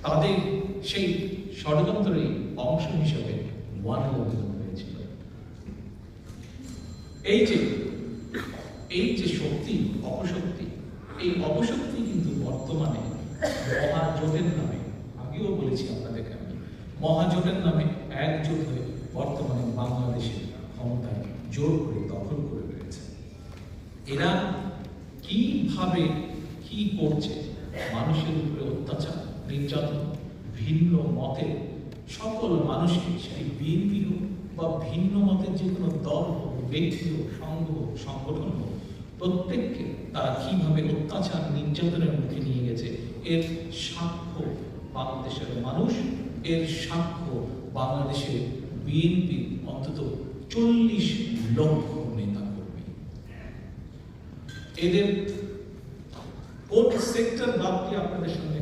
তাদের সেই ষড়যন্ত্রের অংশ হিসেবে 1/11 হয়েছিল। এই যে শক্তি অপশক্তি, এই অপশক্তি কিন্তু বর্তমানে মহাজোটের নামে, আগেও বলেছি আপনাদেরকে আমি, মহাজোটের নামে একজোট হয়ে বর্তমানে বাংলাদেশের ক্ষমতায় জোর করে দখল করে রয়েছে। এরা কিভাবে কি করছে, মানুষের উপরে অত্যাচার, নির্যাতন, ভিন্ন মতের সকল মানুষকে, সেই বিএনপি হোক বা ভিন্ন মতের যে কোনো দল হোক, ব্যক্তি হোক, সংঘ হোক, সংগঠন হোক, প্রত্যেককে তারা কিভাবে অত্যাচার নির্যাতনের মুখে নিয়ে গেছে, এর সাক্ষ্য বাংলাদেশের মানুষ, এর সাক্ষ্য বাংলাদেশের বিএনপি অন্তত 40 লক্ষ নেতা কর্মী। এদের কোন সেক্টর বাদ দিয়ে আপনাদের সঙ্গে